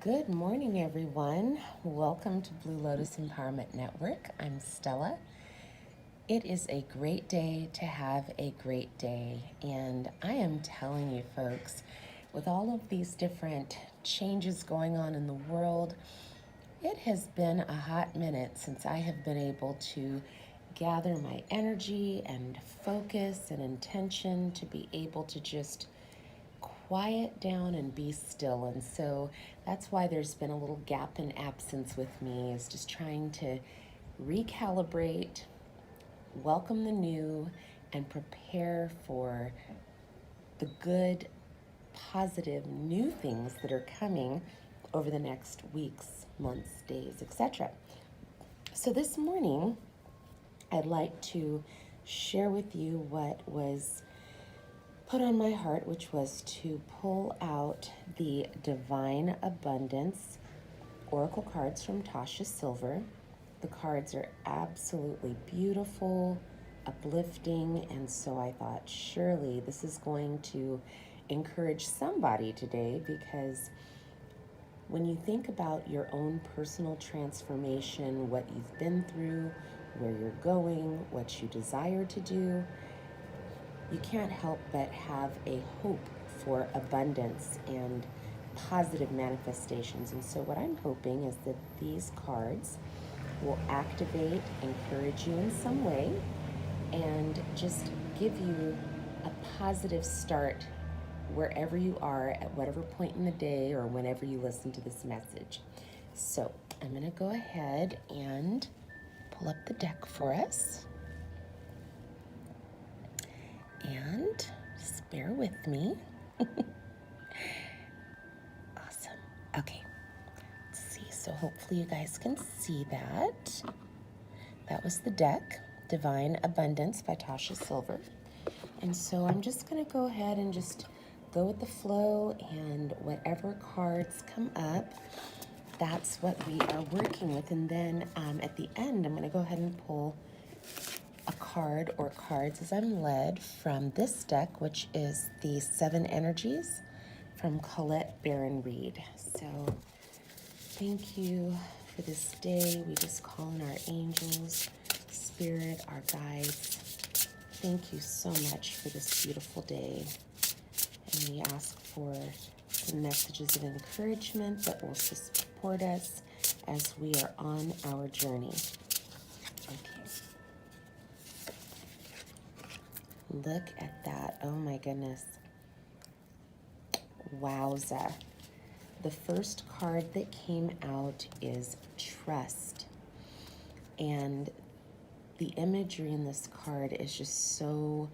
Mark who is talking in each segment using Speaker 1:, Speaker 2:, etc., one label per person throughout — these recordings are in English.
Speaker 1: Good morning, everyone. Welcome to Blue Lotus Empowerment Network. I'm Stella. It is a great day to have a great day. And I am telling you, folks, with all of these different changes going on in the world, it has been a hot minute since I have been able to gather my energy and focus and intention to be able to just quiet down and be still. And so that's why there's been a little gap in absence with me, is just trying to recalibrate, welcome the new, and prepare for the good, positive new things that are coming over the next weeks, months, days, etc. So this morning, I'd like to share with you what was put on my heart, which was to pull out the Divine Abundance Oracle cards from Tasha Silver. The cards are absolutely beautiful, uplifting, and so I thought surely this is going to encourage somebody today, because when you think about your own personal transformation, what you've been through, where you're going, what you desire to do, you can't help but have a hope for abundance and positive manifestations. And so what I'm hoping is that these cards will activate, encourage you in some way, and just give you a positive start wherever you are at whatever point in the day or whenever you listen to this message. So I'm going to go ahead and pull up the deck for us. And just bear with me. Awesome. Okay. Let's see. So hopefully you guys can see that. That was the deck, Divine Abundance by Tasha Silver. And so I'm just going to go ahead and just go with the flow, and whatever cards come up, that's what we are working with. And then at the end, I'm going to go ahead and pull a card or cards as I'm led from this deck, which is the 7 Energies from Colette Baron Reed. So thank you for this day. We just call in our angels, spirit, our guides. Thank you so much for this beautiful day. And we ask for some messages of encouragement that will support us as we are on our journey. Okay. Look at that. Oh my goodness. Wowza. The first card that came out is Trust. And the imagery in this card is just so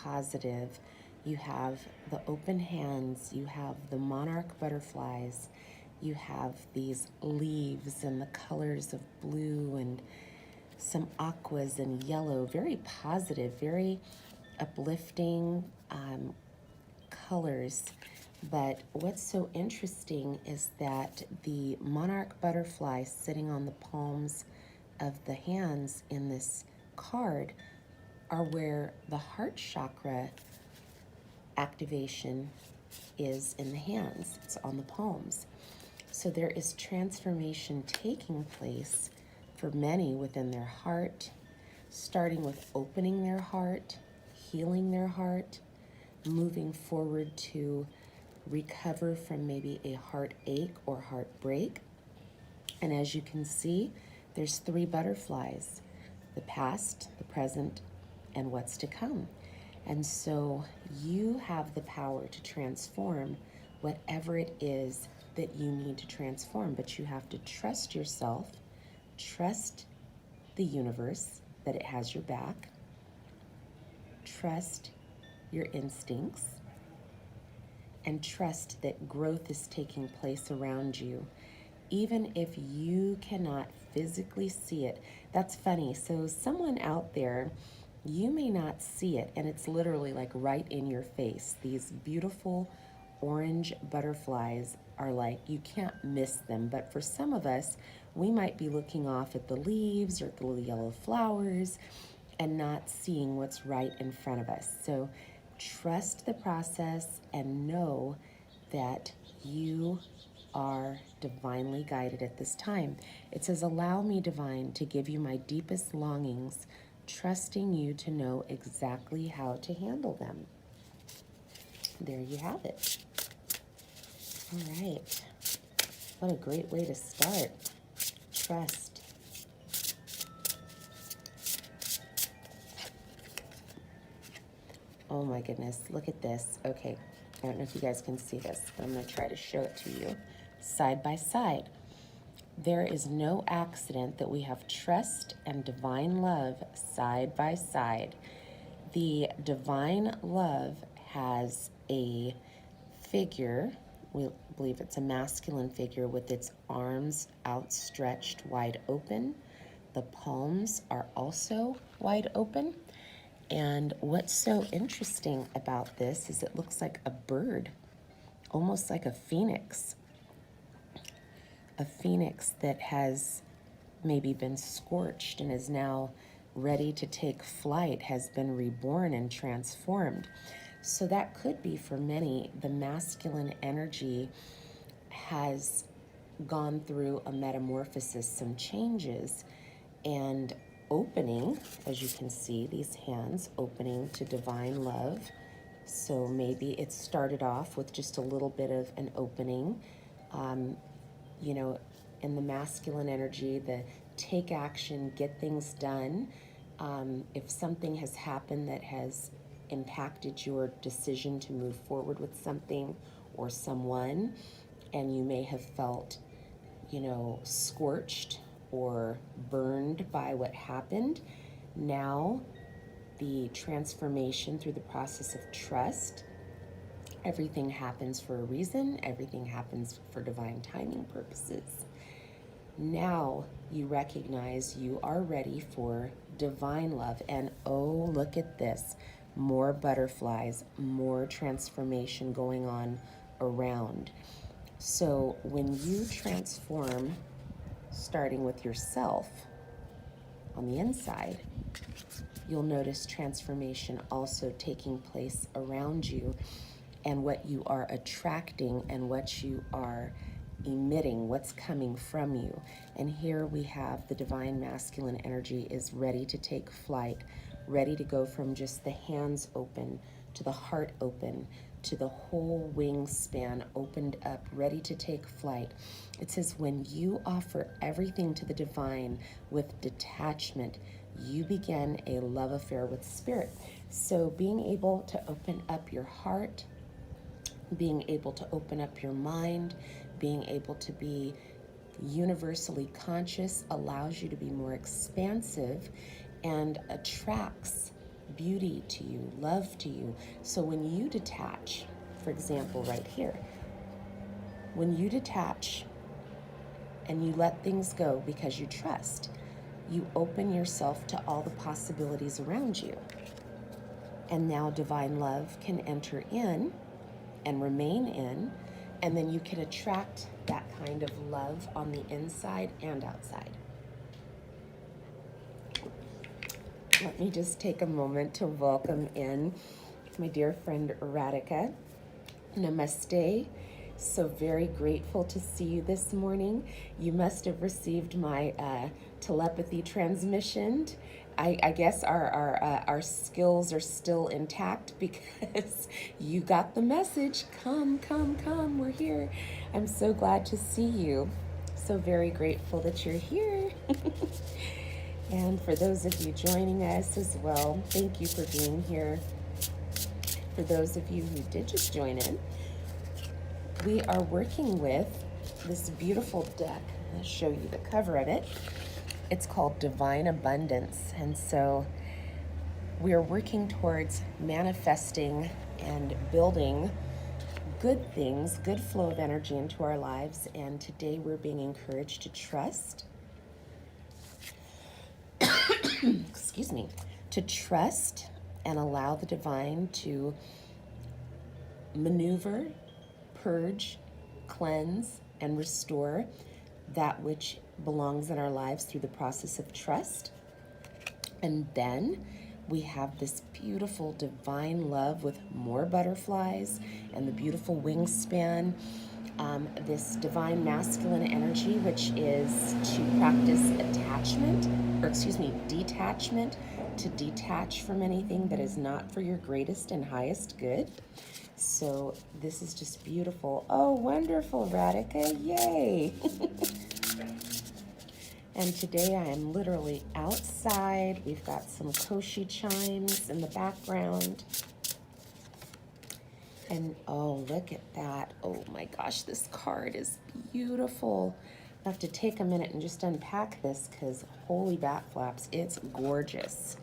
Speaker 1: positive. You have the open hands, you have the monarch butterflies, you have these leaves and the colors of blue and some aquas and yellow. Very positive, very uplifting colors. But what's so interesting is that the monarch butterfly sitting on the palms of the hands in this card are where the heart chakra activation is in the hands. It's on the palms. So there is transformation taking place for many within their heart, starting with opening their heart, healing their heart, moving forward to recover from maybe a heartache or heartbreak. And as you can see, there's 3 butterflies: the past, the present, and what's to come. And so you have the power to transform whatever it is that you need to transform, but you have to trust yourself, trust the universe that it has your back, trust your instincts, and trust that growth is taking place around you, even if you cannot physically see it. That's funny. So someone out there, you may not see it, and it's literally like right in your face. These beautiful orange butterflies are like, you can't miss them. But for some of us, we might be looking off at the leaves or at the little yellow flowers and not seeing what's right in front of us. So trust the process and know that you are divinely guided at this time. It says, allow me, divine, to give you my deepest longings, trusting you to know exactly how to handle them. There you have it. All right. What a great way to start. Trust. Oh my goodness, look at this. Okay, I don't know if you guys can see this, but I'm going to try to show it to you side by side. There is no accident that we have trust and divine love side by side. The divine love has a figure, we believe it's a masculine figure with its arms outstretched wide open. The palms are also wide open. And what's so interesting about this is it looks like a bird, almost like a phoenix. A phoenix that has maybe been scorched and is now ready to take flight, has been reborn and transformed. So that could be for many, the masculine energy has gone through a metamorphosis, some changes, and opening, as you can see, these hands opening to divine love. So maybe it started off with just a little bit of an opening. You know, in the masculine energy, the take action, get things done. If something has happened that has impacted your decision to move forward with something or someone, and you may have felt, you know, scorched or burned by what happened, now the transformation through the process of trust. Everything happens for a reason. Everything happens for divine timing purposes. Now you recognize you are ready for divine love. And oh, look at this. More butterflies, more transformation going on around. So when you transform, starting with yourself on the inside, you'll notice transformation also taking place around you, and what you are attracting and what you are emitting, what's coming from you. And here we have the divine masculine energy is ready to take flight, ready to go from just the hands open to the heart open to the whole wingspan opened up, ready to take flight. It says when you offer everything to the divine with detachment, you begin a love affair with spirit. So being able to open up your heart, being able to open up your mind, being able to be universally conscious allows you to be more expansive and attracts beauty to you, love to you. So when you detach, for example, right here, when you detach and you let things go because you trust, you open yourself to all the possibilities around you. And now divine love can enter in and remain in, and then you can attract that kind of love on the inside and outside. Let me just take a moment to welcome in my dear friend Radhika. Namaste. So very grateful to see you this morning. You must have received my telepathy transmission. I guess our skills are still intact because you got the message. Come, come, come, we're here. I'm so glad to see you. So very grateful that you're here. And for those of you joining us as well, thank you for being here. For those of you who did just join in, we are working with this beautiful deck. I'll show you the cover of it. It's called Divine Abundance. And so we are working towards manifesting and building good things, good flow of energy into our lives. And today we're being encouraged to trust. Excuse me, to trust and allow the divine to maneuver, purge, cleanse, and restore that which belongs in our lives through the process of trust. And then we have this beautiful divine love with more butterflies and the beautiful wingspan this divine masculine energy, which is to practice detachment, to detach from anything that is not for your greatest and highest good. So this is just beautiful. Oh, wonderful, Radhika, yay. And today I am literally outside. We've got some koshi chimes in the background. And oh, look at that. Oh my gosh, this card is beautiful. I have to take a minute and just unpack this because holy bat flaps, it's gorgeous.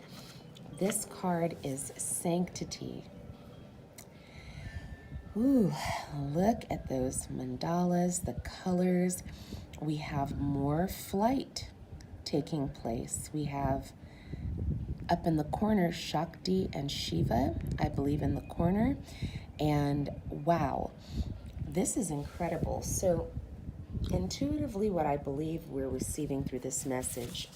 Speaker 1: This card is Sanctity. Ooh, look at those mandalas, the colors. We have more flight taking place. We have up in the corner Shakti and Shiva, I believe, in the corner. And wow, this is incredible. So intuitively, what I believe we're receiving through this message,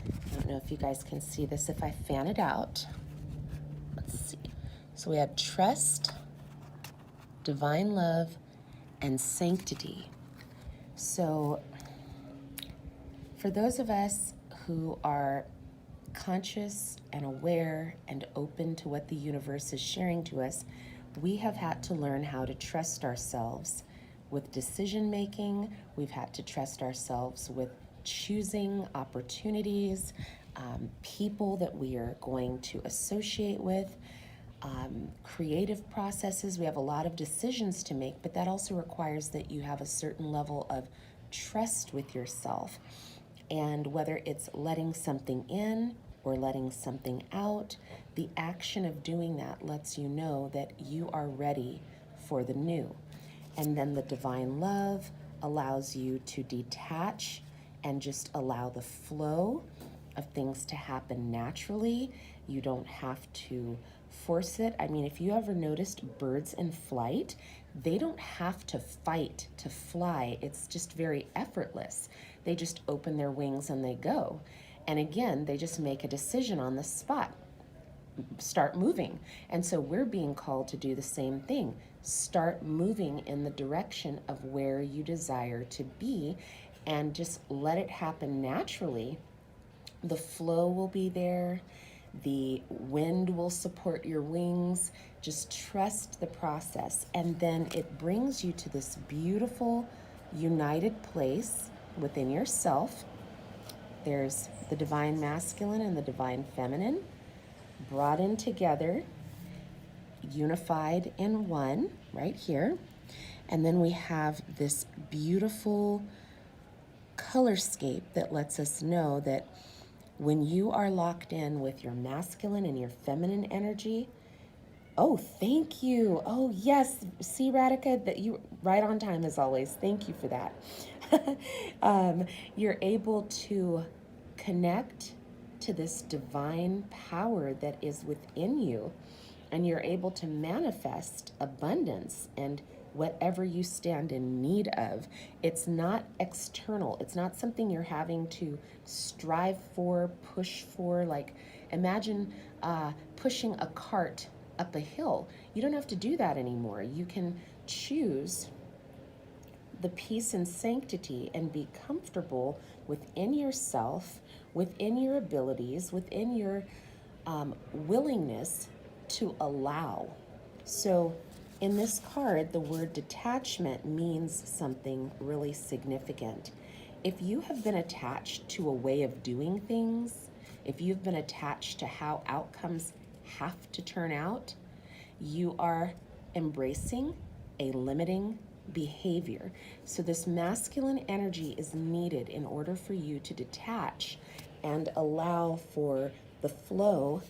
Speaker 1: I don't know if you guys can see this if I fan it out. Let's see. So we have trust, divine love, and sanctity. So for those of us who are conscious and aware and open to what the universe is sharing to us, we have had to learn how to trust ourselves with decision making. We've had to trust ourselves with choosing opportunities, people that we are going to associate with, creative processes. We have a lot of decisions to make, but that also requires that you have a certain level of trust with yourself. And whether it's letting something in or letting something out, the action of doing that lets you know that you are ready for the new. And then the divine love allows you to detach and just allow the flow of things to happen naturally. You don't have to force it. I mean, if you ever noticed birds in flight, they don't have to fight to fly. It's just very effortless. They just open their wings and they go. And again, they just make a decision on the spot. Start moving. And so we're being called to do the same thing. Start moving in the direction of where you desire to be and just let it happen naturally. The flow will be there. The wind will support your wings. Just trust the process. And then it brings you to this beautiful, united place within yourself. There's the divine masculine and the divine feminine brought in together, unified in one, right here. And then we have this beautiful colorscape that lets us know that when you are locked in with your masculine and your feminine energy, oh, thank you. Oh, yes. See, Radhika, that you right on time as always. Thank you for that. You're able to connect to this divine power that is within you, and you're able to manifest abundance and whatever you stand in need of. It's not external. It's not something you're having to strive for, push for. Like imagine pushing a cart up a hill. You don't have to do that anymore. You can choose the peace and sanctity and be comfortable within yourself, within your abilities, within your willingness to allow. So in this card, the word detachment means something really significant. If you have been attached to a way of doing things, if you've been attached to how outcomes have to turn out, you are embracing a limiting behavior. So this masculine energy is needed in order for you to detach and allow for the flow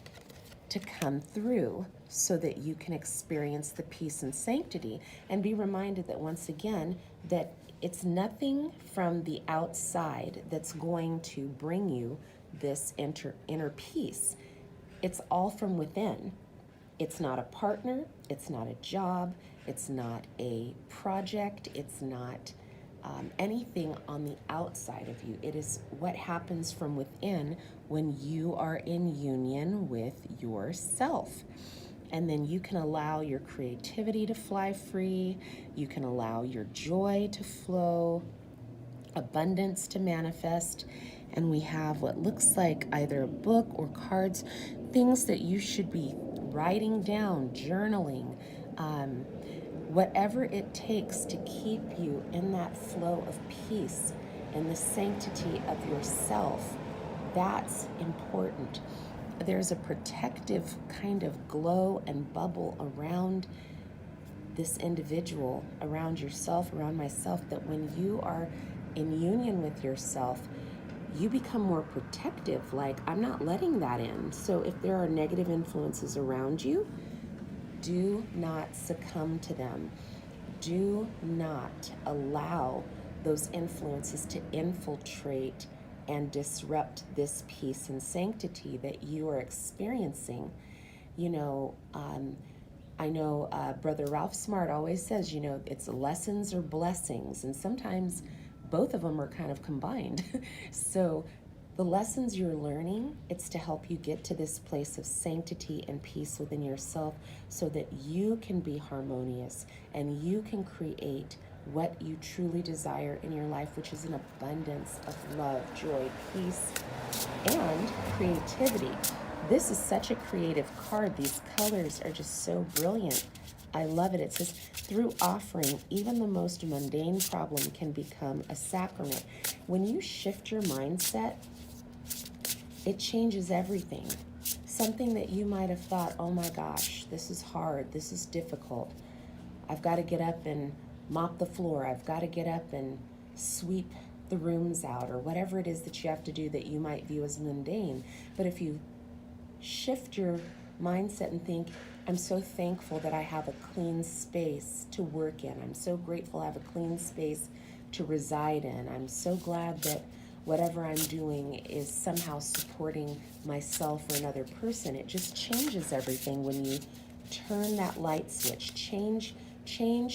Speaker 1: to come through so that you can experience the peace and sanctity and be reminded that once again that it's nothing from the outside that's going to bring you this inner peace. It's all from within. It's not a partner, it's not a job, it's not a project, it's not anything on the outside of you. It is what happens from within when you are in union with yourself. And then you can allow your creativity to fly free. You can allow your joy to flow, abundance to manifest. And we have what looks like either a book or cards, things that you should be writing down, journaling, whatever it takes to keep you in that flow of peace and the sanctity of yourself. That's important. There's a protective kind of glow and bubble around this individual, around yourself, around myself, that when you are in union with yourself, you become more protective. Like, I'm not letting that in. So if there are negative influences around you, do not succumb to them. Do not allow those influences to infiltrate and disrupt this peace and sanctity that you are experiencing. I know Brother Ralph Smart always says, it's lessons or blessings, and sometimes both of them are kind of combined. So the lessons you're learning, it's to help you get to this place of sanctity and peace within yourself so that you can be harmonious and you can create what you truly desire in your life, which is an abundance of love, joy, peace, and creativity. This is such a creative card. These colors are just so brilliant. I love it. It says, through offering, even the most mundane problem can become a sacrament. When you shift your mindset, it changes everything. Something that you might have thought, oh my gosh, this is hard, this is difficult. I've got to get up and mop the floor. I've got to get up and sweep the rooms out, or whatever it is that you have to do that you might view as mundane. But if you shift your mindset and think, I'm so thankful that I have a clean space to work in. I'm so grateful I have a clean space to reside in. I'm so glad that whatever I'm doing is somehow supporting myself or another person. It just changes everything when you turn that light switch. Change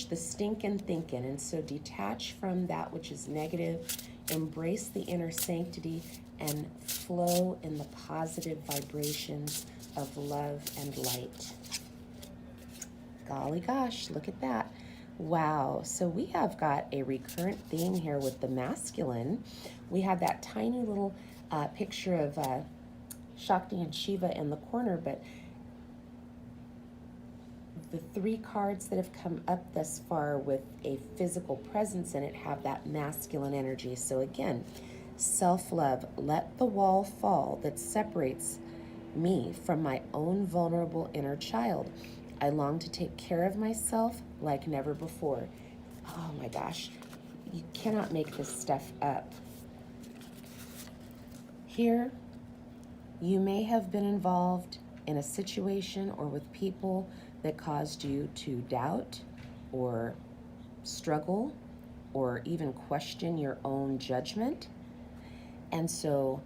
Speaker 1: the stinking thinking. And so detach from that which is negative, embrace the inner sanctity, and flow in the positive vibrations of love and light. Golly gosh, look at that. Wow, so we have got a recurrent theme here with the masculine. We have that tiny little picture of Shakti and Shiva in the corner, but the three cards that have come up thus far with a physical presence in it have that masculine energy. So again, self-love, let the wall fall that separates me from my own vulnerable inner child. I long to take care of myself like never before. Oh my gosh, you cannot make this stuff up. Here, you may have been involved in a situation or with people that caused you to doubt or struggle or even question your own judgment. And so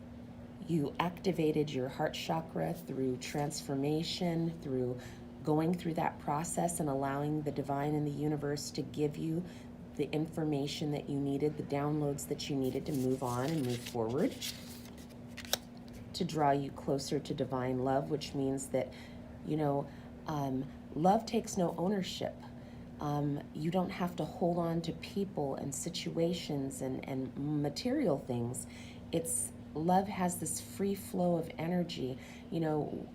Speaker 1: you activated your heart chakra through transformation, through going through that process and allowing the divine and the universe to give you the information that you needed, the downloads that you needed to move on and move forward, to draw you closer to divine love, which means that, love takes no ownership. You don't have to hold on to people and situations and material things. Love has this free flow of energy.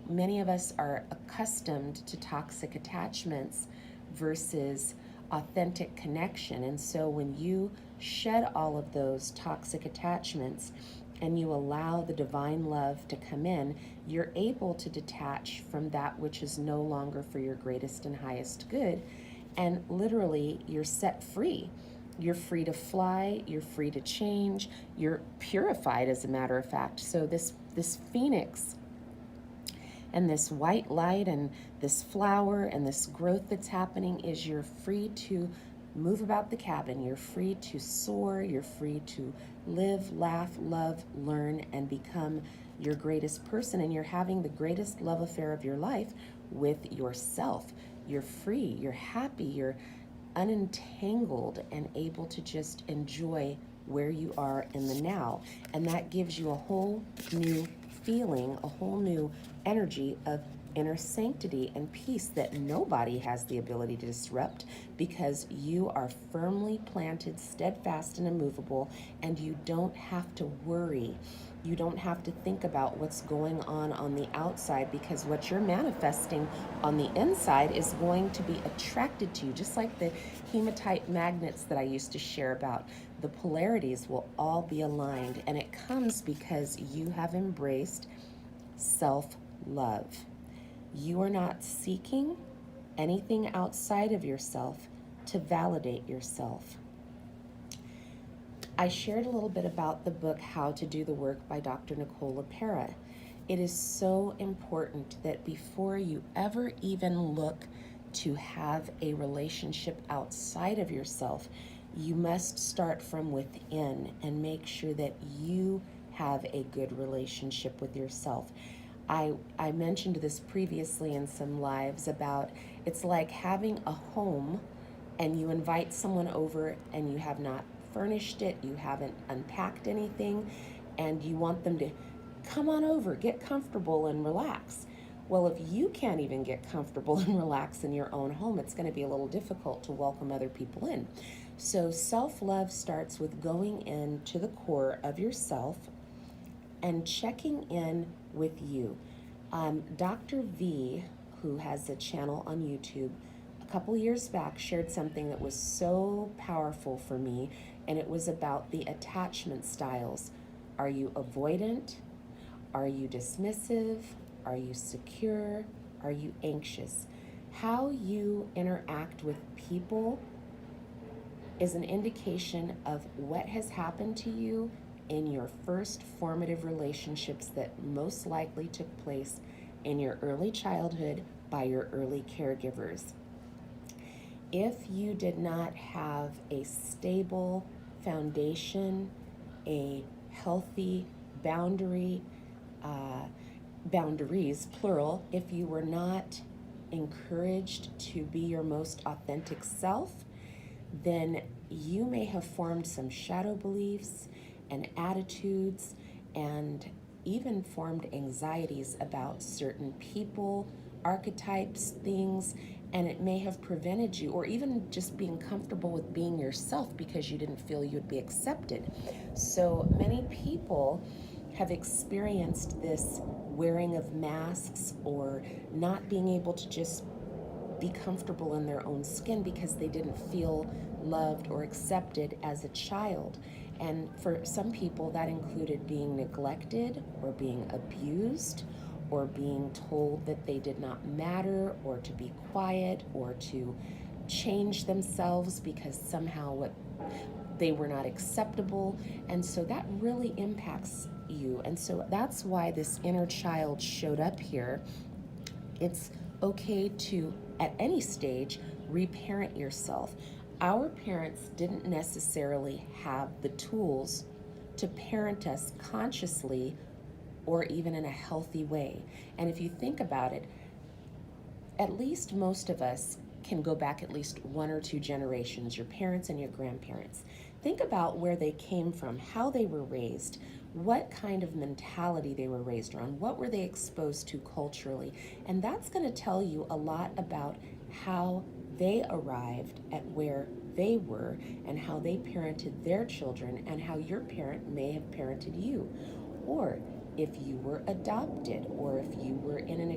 Speaker 1: Many of us are accustomed to toxic attachments versus authentic connection. And so when you shed all of those toxic attachments and you allow the divine love to come in, you're able to detach from that which is no longer for your greatest and highest good. And literally, you're set free. You're free to fly, you're free to change, you're purified, as a matter of fact. So this phoenix and this white light and this flower and this growth that's happening is you're free to move about the cabin. You're free to soar. You're free to live, laugh, love, learn, and become your greatest person. And you're having the greatest love affair of your life with yourself. You're free, you're happy, you're unentangled and able to just enjoy where you are in the now. And that gives you a whole new feeling, a whole new energy of inner sanctity and peace that nobody has the ability to disrupt, because you are firmly planted, steadfast, and immovable, and you don't have to worry. You don't have to think about what's going on the outside, because what you're manifesting on the inside is going to be attracted to you, just like the hematite magnets that I used to share about. The polarities will all be aligned, and it comes because you have embraced self-love. You are not seeking anything outside of yourself to validate yourself. I shared a little bit about the book How to Do the Work by Dr. Nicole LePera. It is so important that before you ever even look to have a relationship outside of yourself, you must start from within and make sure that you have a good relationship with yourself. I mentioned this previously in some lives about it's like having a home and you invite someone over and you have not furnished it, you haven't unpacked anything, and you want them to come on over, get comfortable and relax. Well, if you can't even get comfortable and relax in your own home, it's going to be a little difficult to welcome other people in. So self-love starts with going into the core of yourself and checking in with you. Dr. V, who has a channel on YouTube, a couple years back shared something that was so powerful for me, and it was about the attachment styles. Are you avoidant? Are you dismissive? Are you secure? Are you anxious? How you interact with people is an indication of what has happened to you in your first formative relationships that most likely took place in your early childhood by your early caregivers. If you did not have a stable foundation, a healthy boundaries, plural, if you were not encouraged to be your most authentic self, then you may have formed some shadow beliefs and attitudes, and even formed anxieties about certain people, archetypes, things, and it may have prevented you, or even just being comfortable with being yourself because you didn't feel you'd be accepted. So many people have experienced this wearing of masks or not being able to just be comfortable in their own skin because they didn't feel loved or accepted as a child. And for some people, that included being neglected or being abused or being told that they did not matter, or to be quiet, or to change themselves because somehow they were not acceptable. And so that really impacts you. And so that's why this inner child showed up here. It's okay to, at any stage, reparent yourself. Our parents didn't necessarily have the tools to parent us consciously or even in a healthy way. And if you think about it, at least most of us can go back at least one or two generations, your parents and your grandparents. Think about where they came from, how they were raised, what kind of mentality they were raised around, what were they exposed to culturally. And that's going to tell you a lot about how they arrived at where they were and how they parented their children and how your parent may have parented you. Or if you were adopted, or if you were in an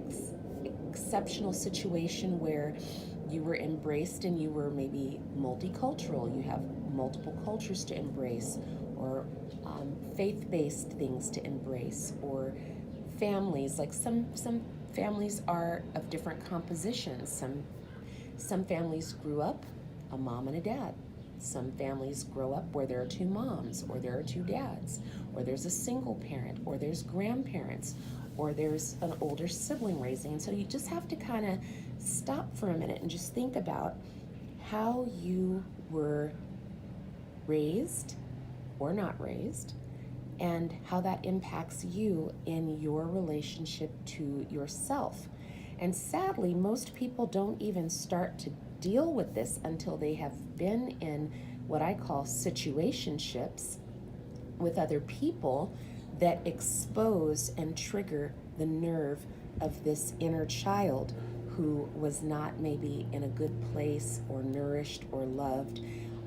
Speaker 1: exceptional situation where you were embraced and you were maybe multicultural, you have multiple cultures to embrace, or faith-based things to embrace, or families, like some families are of different compositions. Some families grew up a mom and a dad. Some families grow up where there are two moms, or there are two dads, or there's a single parent, or there's grandparents, or there's an older sibling raising. And so you just have to kind of stop for a minute and just think about how you were raised or not raised, and how that impacts you in your relationship to yourself. And sadly, most people don't even start to deal with this until they have been in what I call situationships with other people that expose and trigger the nerve of this inner child who was not maybe in a good place or nourished or loved.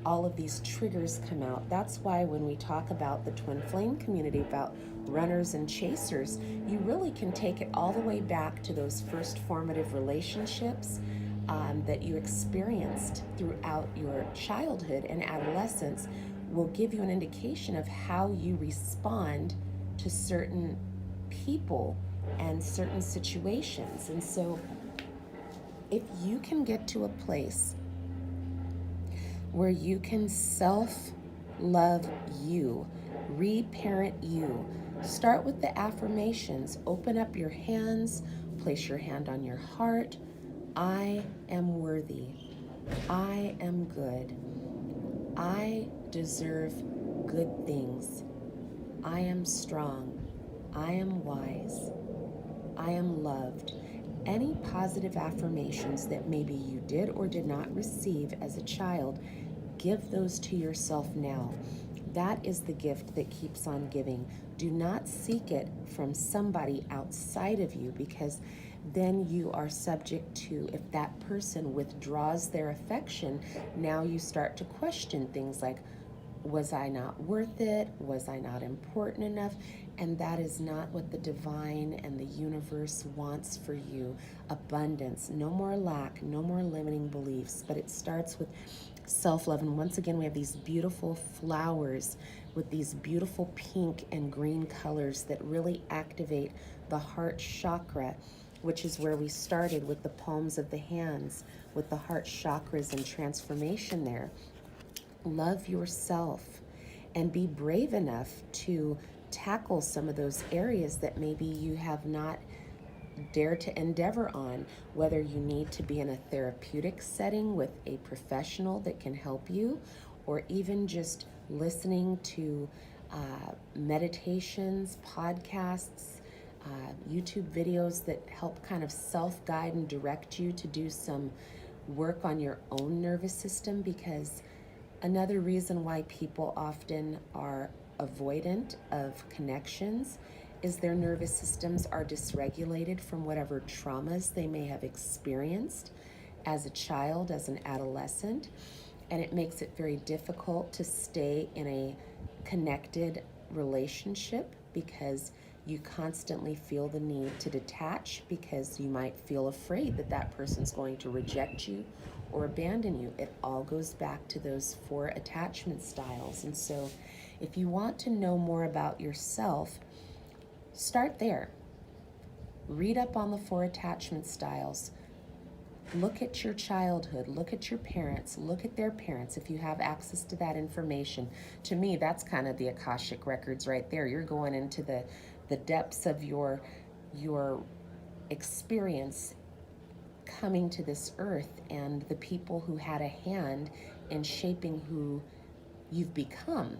Speaker 1: All of these triggers come out. That's why when we talk about the twin flame community, about runners and chasers, you really can take it all the way back to those first formative relationships that you experienced throughout your childhood and adolescence will give you an indication of how you respond to certain people and certain situations. And so if you can get to a place where you can self-love you, reparent you, start with the affirmations. Open up your hands, place your hand on your heart. I am worthy. I am good. I deserve good things. I am strong. I am wise. I am loved. Any positive affirmations that maybe you did or did not receive as a child, give those to yourself now. That is the gift that keeps on giving. Do not seek it from somebody outside of you, because then you are subject to, if that person withdraws their affection, now you start to question things like, was I not worth it? Was I not important enough? And that is not what the divine and the universe wants for you. Abundance, no more lack, no more limiting beliefs, but it starts with self-love. And once again, we have these beautiful flowers with these beautiful pink and green colors that really activate the heart chakra, which is where we started with the palms of the hands, with the heart chakras and transformation there. Love yourself and be brave enough to tackle some of those areas that maybe you have not dared to endeavor on, whether you need to be in a therapeutic setting with a professional that can help you, or even just listening to meditations, podcasts, YouTube videos that help kind of self-guide and direct you to do some work on your own nervous system. Because another reason why people often are avoidant of connections is their nervous systems are dysregulated from whatever traumas they may have experienced as a child, as an adolescent, and it makes it very difficult to stay in a connected relationship, because you constantly feel the need to detach, because you might feel afraid that that person's going to reject you or abandon you. It all goes back to those 4 attachment styles. And so if you want to know more about yourself, start there. Read up on the 4 attachment styles. Look at your childhood, look at your parents, look at their parents if you have access to that information. To me, that's kind of the Akashic records right there. You're going into the depths of your experience coming to this earth, and the people who had a hand in shaping who you've become.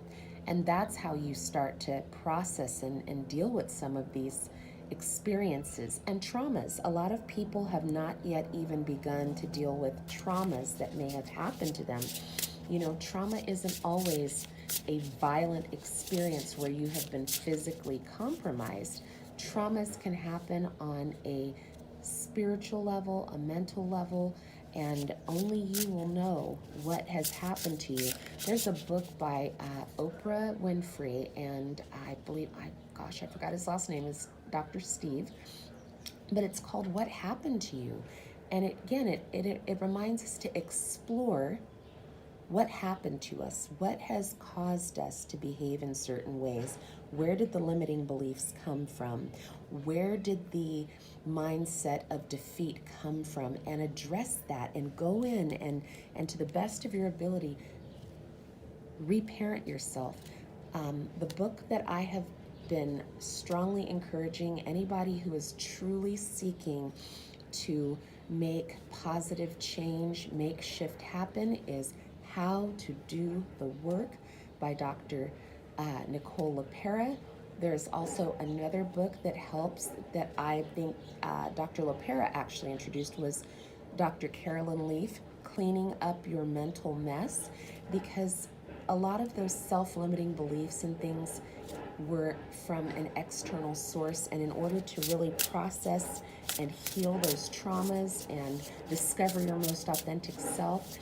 Speaker 1: And that's how you start to process and deal with some of these experiences and traumas. A lot of people have not yet even begun to deal with traumas that may have happened to them. You know, trauma isn't always a violent experience where you have been physically compromised. Traumas can happen on a spiritual level, a mental level, and only you will know what has happened to you. There's a book by Oprah Winfrey, and I believe, I forgot his last name, is Dr. Steve, but it's called What Happened to You? And it reminds us to explore what happened to us, what has caused us to behave in certain ways, where did the limiting beliefs come from, where did the mindset of defeat come from, and address that and go in and to the best of your ability, reparent yourself. The book that I have been strongly encouraging anybody who is truly seeking to make positive change, make shift happen, is How to Do the Work by Dr. Nicole LaPera. There's also another book that helps that I think Dr. LaPera actually introduced, was Dr. Carolyn Leaf, Cleaning Up Your Mental Mess, because a lot of those self-limiting beliefs and things were from an external source, and in order to really process and heal those traumas and discover your most authentic self,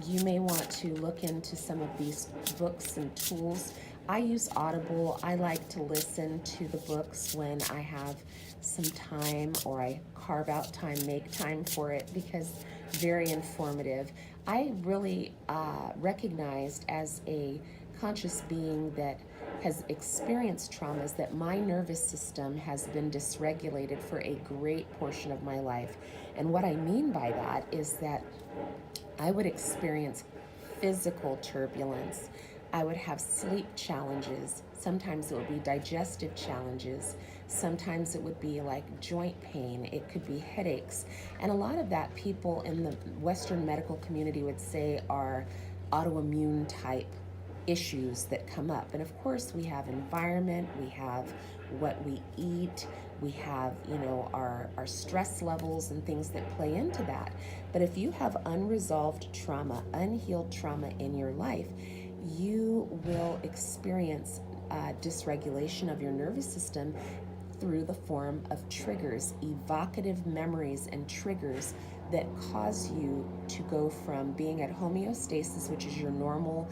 Speaker 1: you may want to look into some of these books and tools. I use Audible. I like to listen to the books when I have some time, or I carve out time, make time for it, because very informative. I really recognized as a conscious being that has experienced traumas that my nervous system has been dysregulated for a great portion of my life. And what I mean by that is that I would experience physical turbulence. I would have sleep challenges. Sometimes it would be digestive challenges. Sometimes it would be like joint pain. It could be headaches. And a lot of that people in the Western medical community would say are autoimmune type issues that come up. And of course, we have environment, we have what we eat, we have, our stress levels and things that play into that. But if you have unresolved trauma, unhealed trauma in your life, you will experience dysregulation of your nervous system through the form of triggers, evocative memories and triggers that cause you to go from being at homeostasis, which is your normal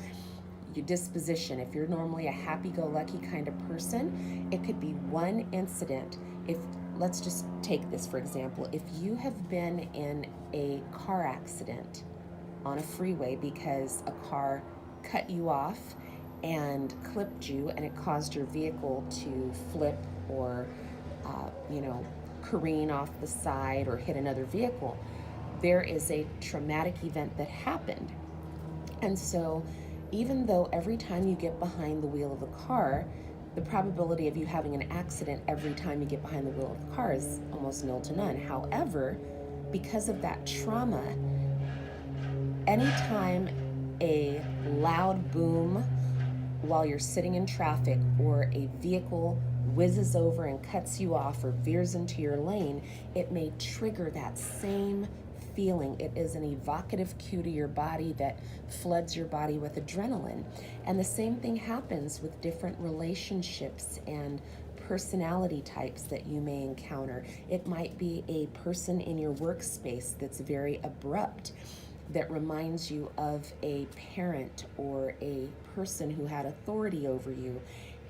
Speaker 1: your disposition. If you're normally a happy-go-lucky kind of person, it could be one incident. If let's just take this for example, if you have been in a car accident on a freeway because a car cut you off and clipped you, and it caused your vehicle to flip or careen off the side or hit another vehicle, there is a traumatic event that happened. And so even though every time you get behind the wheel of the car, the probability of you having an accident every time you get behind the wheel of the car is almost nil to none. However, because of that trauma, anytime a loud boom while you're sitting in traffic, or a vehicle whizzes over and cuts you off or veers into your lane, it may trigger that same feeling. It is an evocative cue to your body that floods your body with adrenaline. And the same thing happens with different relationships and personality types that you may encounter. It might be a person in your workspace that's very abrupt, that reminds you of a parent or a person who had authority over you,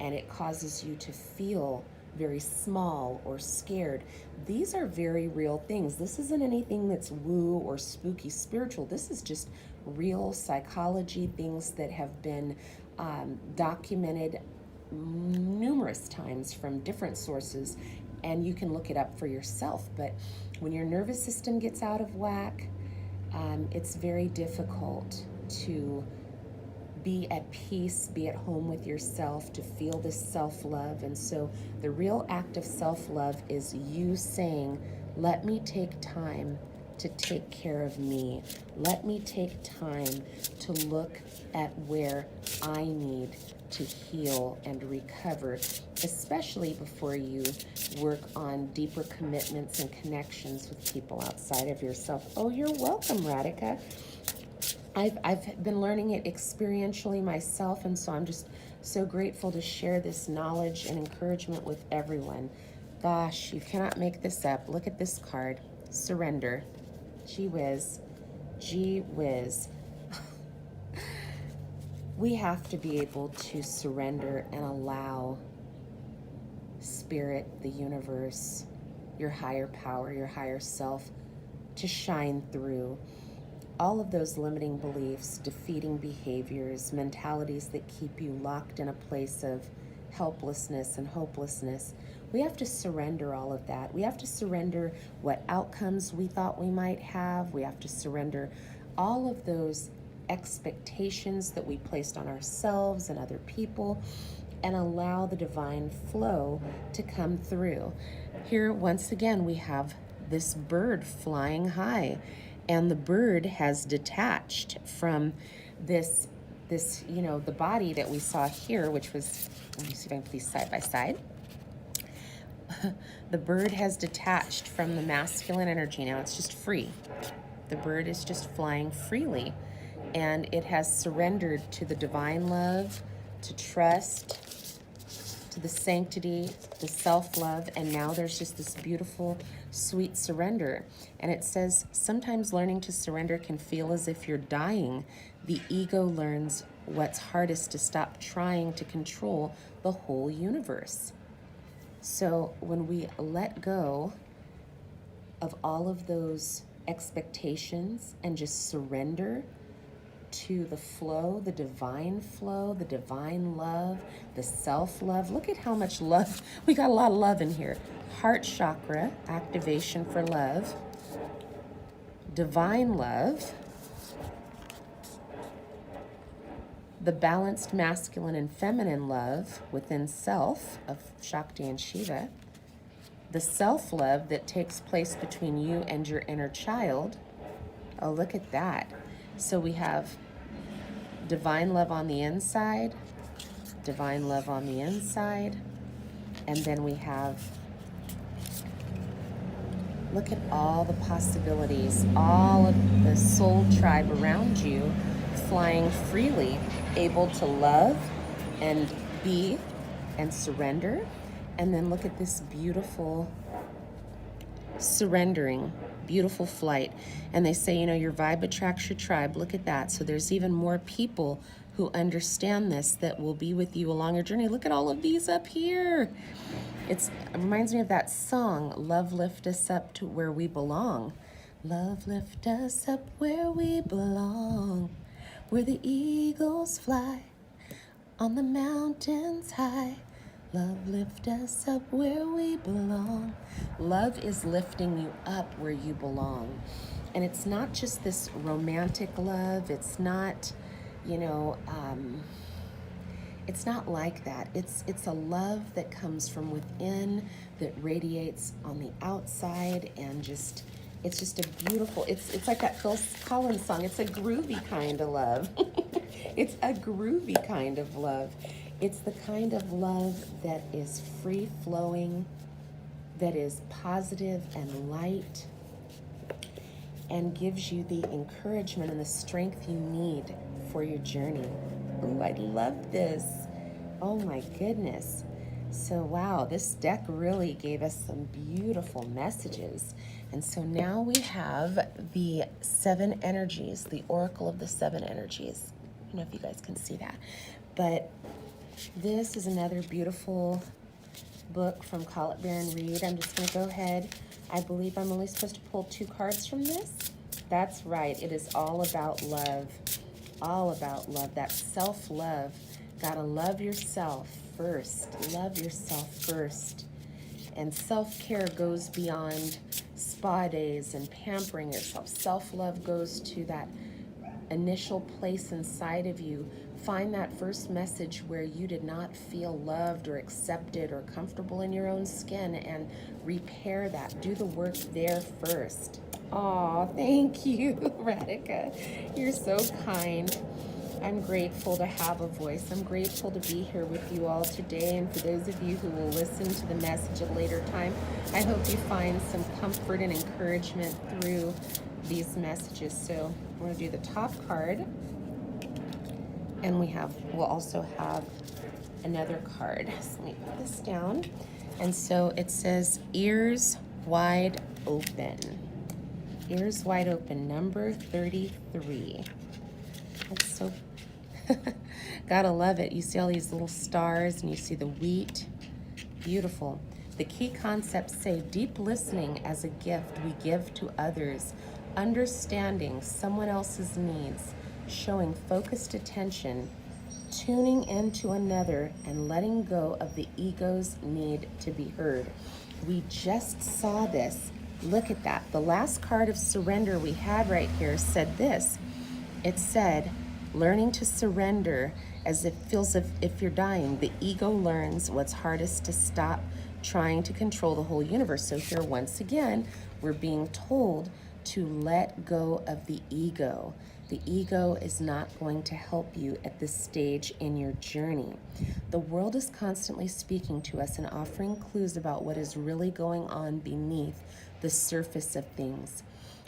Speaker 1: and it causes you to feel very small or scared. These are very real things. This isn't anything that's woo or spooky spiritual. This is just real psychology, things that have been documented numerous times from different sources, and you can look it up for yourself. But when your nervous system gets out of whack, it's very difficult to be at peace, be at home with yourself, to feel this self-love. And so the real act of self-love is you saying, let me take time to take care of me. Let me take time to look at where I need to heal and recover, especially before you work on deeper commitments and connections with people outside of yourself. Oh, you're welcome, Radhika. I've been learning it experientially myself, and so I'm just so grateful to share this knowledge and encouragement with everyone. Gosh, you cannot make this up. Look at this card. Surrender. Gee whiz. Gee whiz. We have to be able to surrender and allow Spirit, the universe, your higher power, your higher self to shine through. All of those limiting beliefs, defeating behaviors, mentalities that keep you locked in a place of helplessness and hopelessness. We have to surrender all of that. We have to surrender what outcomes we thought we might have. We have to surrender all of those expectations that we placed on ourselves and other people, and allow the divine flow to come through. Here, once again, we have this bird flying high, and the bird has detached from this, the body that we saw here, which was, let me see if I can put these side by side. The bird has detached from the masculine energy. Now it's just free. The bird is just flying freely. and it has surrendered to the divine love, to trust, to the sanctity, the self-love, and now there's just this beautiful, sweet surrender. And it says, sometimes learning to surrender can feel as if you're dying. The ego learns what's hardest to stop trying to control the whole universe. So when we let go of all of those expectations and just surrender to the flow, the divine love, the self-love. Look at how much love. We got a lot of love in here. Heart chakra, activation for love. Divine love. The balanced masculine and feminine love within self of Shakti and Shiva. The self-love that takes place between you and your inner child. Oh, look at that. So we have divine love on the inside, divine love on the inside, and then we have, look at all the possibilities, all of the soul tribe around you flying freely, able to love and be and surrender. And then look at this beautiful surrendering, beautiful flight. And they say, you know, your vibe attracts your tribe. Look at that. So there's even more people who understand this that will be with you along your journey. Look at all of these up here. It reminds me of that song, Love Lift Us Up to Where We Belong. Love lift us up where we belong, where the eagles fly on the mountains high. Love lift us up where we belong. Love is lifting you up where you belong. And it's not just this romantic love. It's not, you know, it's not like that. It's a love that comes from within, that radiates on the outside, and just, it's just a beautiful, it's like that Phil Collins song. It's a groovy kind of love. It's a groovy kind of love. It's the kind of love that is free-flowing, that is positive and light, and gives you the encouragement and the strength you need for your journey. Ooh, I love this. Oh my goodness. So wow, this deck really gave us some beautiful messages. And so now we have the 7 energies, the Oracle of the 7 energies. I don't know if you guys can see that, but this is another beautiful book from Call It Bear and Read. I'm just going to go ahead. I believe I'm only supposed to pull 2 cards from this. That's right. It is all about love. All about love. That self-love. Gotta love yourself first. Love yourself first. And self-care goes beyond spa days and pampering yourself. Self-love goes to that initial place inside of you. Find that first message where you did not feel loved or accepted or comfortable in your own skin, and repair that. Do the work there first. Aw, thank you, Radhika. You're so kind. I'm grateful to have a voice. I'm grateful to be here with you all today. And for those of you who will listen to the message at a later time, I hope you find some comfort and encouragement through these messages. So we're going to do the top card. And we'll also have another card. So let me put this down. And so it says, ears wide open. Ears wide open, number 33. That's so, gotta love it. You see all these little stars and you see the wheat. Beautiful. The key concepts say deep listening as a gift we give to others, understanding someone else's needs, showing focused attention, tuning into another, and letting go of the ego's need to be heard. We just saw this. Look at that. The last card of surrender we had right here said this. It said, learning to surrender as it feels if you're dying. The ego learns what's hardest to stop trying to control the whole universe. So here, once again, we're being told to let go of the ego. The ego is not going to help you at this stage in your journey. The world is constantly speaking to us and offering clues about what is really going on beneath the surface of things.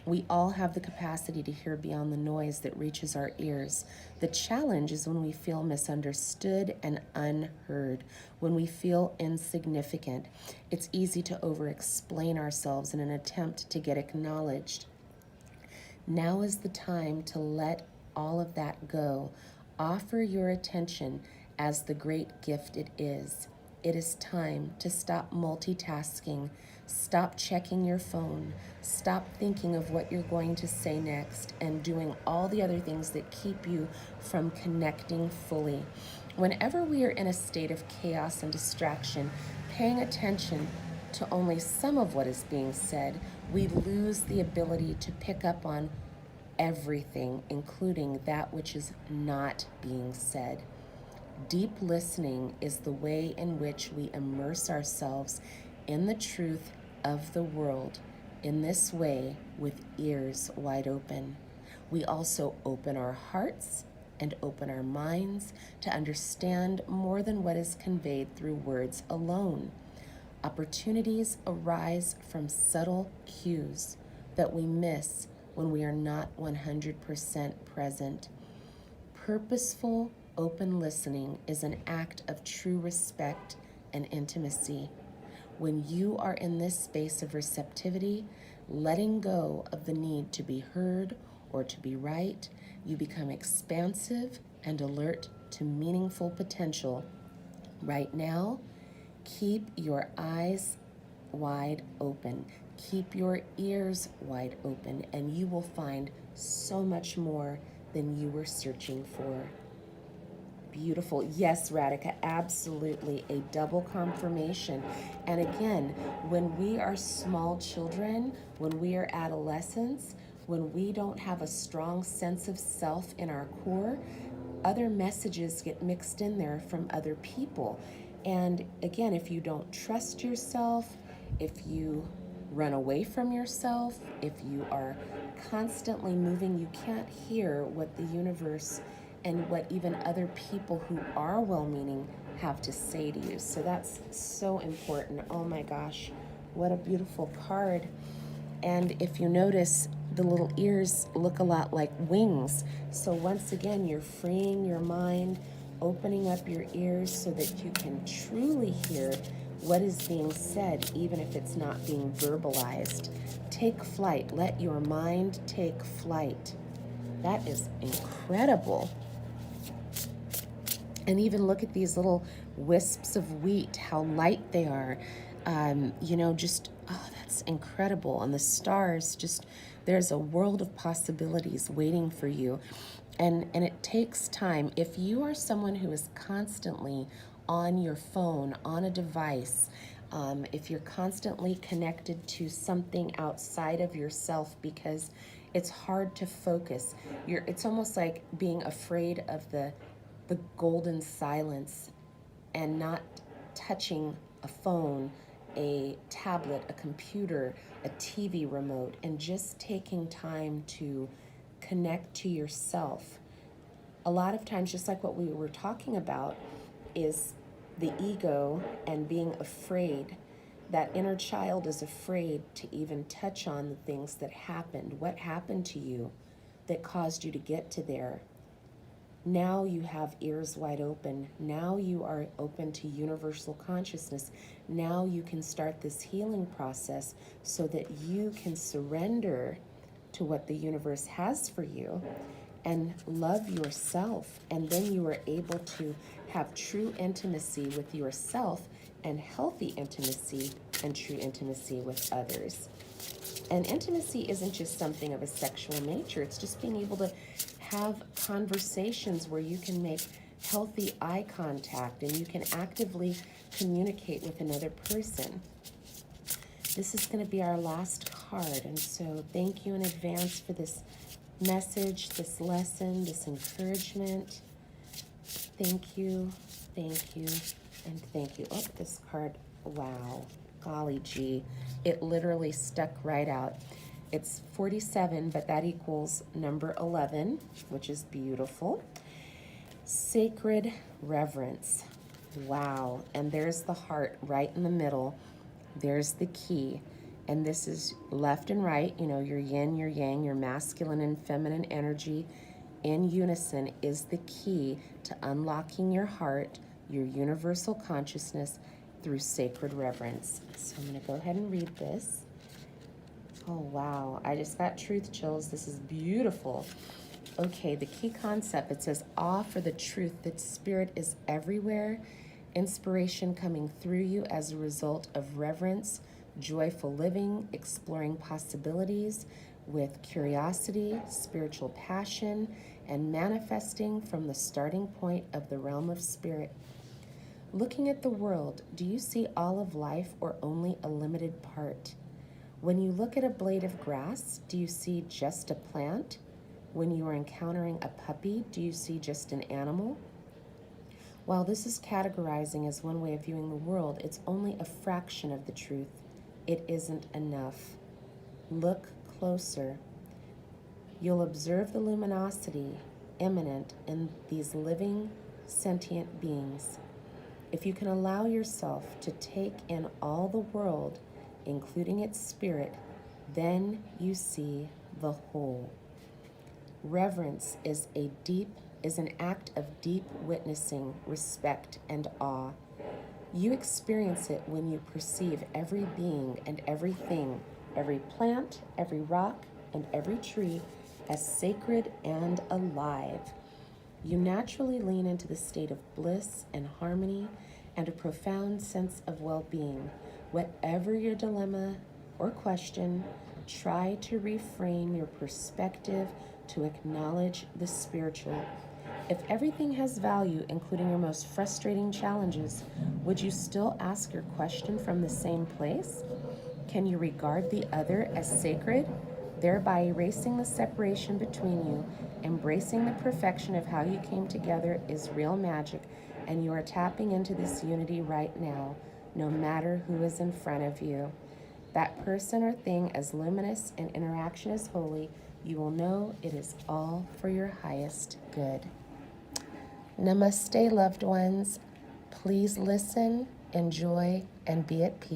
Speaker 1: We all have the capacity to hear beyond the noise that reaches our ears. The challenge is when we feel misunderstood and unheard, when we feel insignificant. It's easy to over-explain ourselves in an attempt to get acknowledged. Now is the time to let all of that go. Offer your attention as the great gift it is. It is time to stop multitasking. Stop checking your phone. Stop thinking of what you're going to say next and doing all the other things that keep you from connecting fully. Whenever we are in a state of chaos and distraction, paying attention to only some of what is being said, we lose the ability to pick up on everything, including that which is not being said. Deep listening is the way in which we immerse ourselves in the truth of the world. In this way, with ears wide open, we also open our hearts and open our minds to understand more than what is conveyed through words alone. Opportunities arise from subtle cues that we miss when we are not 100% present. Purposeful, open listening is an act of true respect and intimacy. When you are in this space of receptivity, letting go of the need to be heard or to be right, you become expansive and alert to meaningful potential. Right now, keep your eyes wide open. Keep your ears wide open, and you will find so much more than you were searching for. Beautiful. Yes, Radhika, absolutely a double confirmation. And again, when we are small children, when we are adolescents, when we don't have a strong sense of self in our core, other messages get mixed in there from other people. And again, if you don't trust yourself, if you run away from yourself, if you are constantly moving, you can't hear what the universe and what even other people who are well-meaning have to say to you. So that's so important. Oh my gosh, what a beautiful card. And if you notice, the little ears look a lot like wings. So once again, you're freeing your mind, opening up your ears so that you can truly hear what is being said, even if it's not being verbalized. Take flight. Let your mind take flight. That is incredible. And even look at these little wisps of wheat, how light they are. That's incredible. And the stars, there's a world of possibilities waiting for you. And it takes time. If you are someone who is constantly on your phone, on a device, if you're constantly connected to something outside of yourself because it's hard to focus, it's almost like being afraid of the golden silence and not touching a phone, a tablet, a computer, a TV remote, and just taking time to connect to yourself. A lot of times, just like what we were talking about, is the ego and being afraid. That inner child is afraid to even touch on the things that happened. What happened to you that caused you to get to there? Now you have ears wide open. Now you are open to universal consciousness. Now you can start this healing process so that you can surrender to what the universe has for you and love yourself. And then you are able to have true intimacy with yourself and healthy intimacy and true intimacy with others. And intimacy isn't just something of a sexual nature. It's just being able to have conversations where you can make healthy eye contact and you can actively communicate with another person. This is going to be our last card. And so thank you in advance for this message, this lesson, this encouragement. Thank you, and thank you. Oh, this card, wow, golly gee, it literally stuck right out. It's 47, but that equals number 11, which is beautiful. Sacred reverence. Wow. And there's the heart right in the middle. There's the key. And this is left and right, your yin, your yang, your masculine and feminine energy in unison is the key to unlocking your heart, your universal consciousness through sacred reverence. So I'm going to go ahead and read this. Oh, wow. I just got truth chills. This is beautiful. Okay, the key concept, it says, awe for the truth that spirit is everywhere, inspiration coming through you as a result of reverence, joyful living, exploring possibilities with curiosity, spiritual passion, and manifesting from the starting point of the realm of spirit. Looking at the world, do you see all of life or only a limited part? When you look at a blade of grass, do you see just a plant? When you are encountering a puppy, do you see just an animal? While this is categorizing as one way of viewing the world, it's only a fraction of the truth. It isn't enough. Look closer. You'll observe the luminosity immanent in these living, sentient beings. If you can allow yourself to take in all the world, including its spirit, then you see the whole. Reverence is an act of deep witnessing, respect, and awe. You experience it when you perceive every being and everything, every plant, every rock, and every tree as sacred and alive. You naturally lean into the state of bliss and harmony and a profound sense of well-being. Whatever your dilemma or question, try to reframe your perspective to acknowledge the spiritual. If everything has value, including your most frustrating challenges, would you still ask your question from the same place? Can you regard the other as sacred, thereby erasing the separation between you? Embracing the perfection of how you came together is real magic, and you are tapping into this unity right now, no matter who is in front of you. That person or thing as luminous and interaction as holy, you will know it is all for your highest good. Namaste, loved ones. Please listen, enjoy, and be at peace.